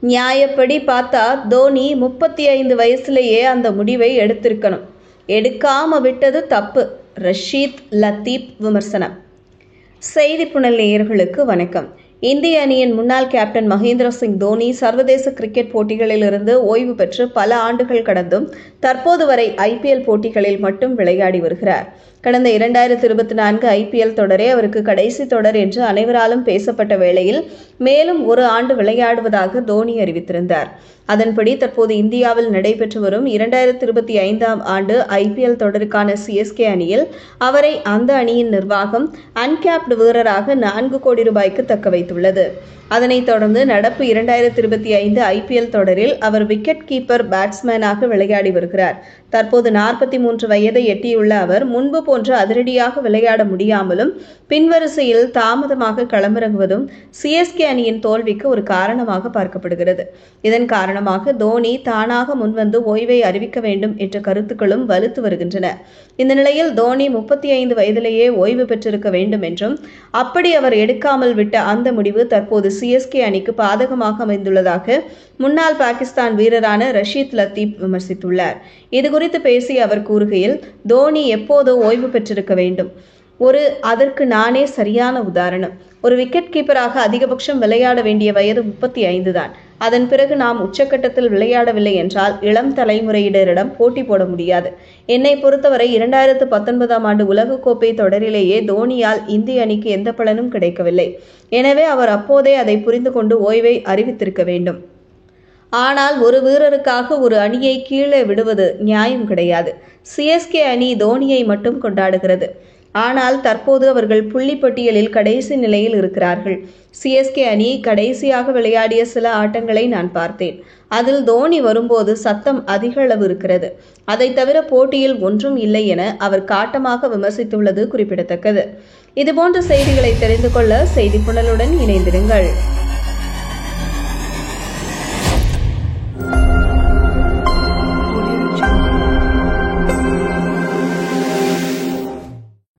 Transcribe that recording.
நியாயப்படி பார்த்தா தோனி 35 வயசுலேயே அந்த முடிவை எடுத்திருக்கணும். எடுக்காம விட்டது தப்பு. ரஷீத் லத்தீப் விமர்சனம். செய்தி புனல் நேயர்களுக்கு வணக்கம். இந்திய அணியின் முன்னாள் கேப்டன் மகேந்திர சிங் தோனி சர்வதேச கிரிக்கெட் போட்டிகளில் இருந்து ஓய்வு பெற்று பல ஆண்டுகள் கடந்தும் தற்போது வரை IPL போட்டிகளில் மட்டும் விளையாடி வருகிறார். கடந்த 2024 IPL தொடரே அவருக்கு கடைசி தொடர் என்று அனைவராலும் பேசப்பட்ட வேளையில் மேலும் ஒரு ஆண்டு விளையாடுவதாக தோனி அறிவித்திருந்தார். அதன்படி தற்போது இந்தியாவில் நடைபெற்று வரும் 2025 ஆண்டு IPL தொடருக்கான CSK அணியில் அவரை அந்த அணியின் நிர்வாகம் அன்கேப்டு வீரராக 4 கோடி ரூபாய்க்கு தக்க வைத்துள்ளது. அதனைத் தொடர்ந்து நடப்பு 2025 IPL தொடரில் அவர் விக்கெட் கீப்பர் பேட்ஸ்மேனாக விளையாடி வருகிறார். தற்போது 43 வயதை எட்டியுள்ள அவர் முன்பு போன்று அதிரடியாக விளையாட முடியாமலும் பின்வரிசையில் தாமதமாக களமிறங்குவதும் CSK அணியின் தோல்விக்கு ஒரு காரணமாக பார்க்கப்படுகிறது. இதன் காரணமாக தோனி தானாக முன்வந்து ஓய்வை அறிவிக்க வேண்டும் என்ற கருத்துக்களும் வலுத்து வருகின்றன. இந்த நிலையில் தோனி 35 வயதிலேயே ஓய்வு பெற்றிருக்க வேண்டும் என்றும் அப்படி அவர் எடுக்காமல் விட்ட அந்த முடிவு தற்போது CSK அணிக்கு பாதகமாக அமைந்துள்ளதாக முன்னாள் பாகிஸ்தான் வீரரான ரஷீத் லத்தீப் விமர்சித்துள்ளார். இதுகுறித்து பேசிய அவர் கூறுகையில், தோனி எப்போதோ ஓய்வு பெற்றிருக்க வேண்டும். அதற்கு நானே சரியான உதாரணம். ஒரு விக்கெட் கீப்பராக அதிகபட்சம் விளையாட வேண்டிய வயது 35 தான். அதன் பிறகு நாம் உச்சக்கட்டத்தில் விளையாடவில்லை என்றால் இளம் தலைமுறையினரிடம் போட்டி போட முடியாது. என்னை பொறுத்தவரை 2019 ஆண்டு உலகக்கோப்பை தொடரிலேயே தோனியால் இந்திய அணிக்கு எந்த பலனும் கிடைக்கவில்லை. எனவே அவர் அப்போதே அதை புரிந்து கொண்டு ஓய்வை அறிவித்திருக்க வேண்டும். ஆனால் ஒரு வீரருக்காக ஒரு அணியை கீழே விடுவது நியாயம் கிடையாது. CSK அணி தோனியை மட்டும் கொண்டாடுகிறது. ஆனால் தற்போது அவர்கள் புள்ளிப்பட்டியலில் கடைசி நிலையில் இருக்கிறார்கள். CSK அணி கடைசியாக விளையாடிய சில ஆட்டங்களை நான் பார்த்தேன். அதில் தோனி வரும்போது சத்தம் அதிக அளவு இருக்கிறது. அதை தவிர போட்டியில் ஒன்றும் இல்லை என அவர் காட்டமாக விமர்சித்துள்ளது குறிப்பிடத்தக்கது. இதுபோன்ற செய்திகளை தெரிந்து கொள்ள செய்தி புனலுடன் இணைந்திருங்கள்.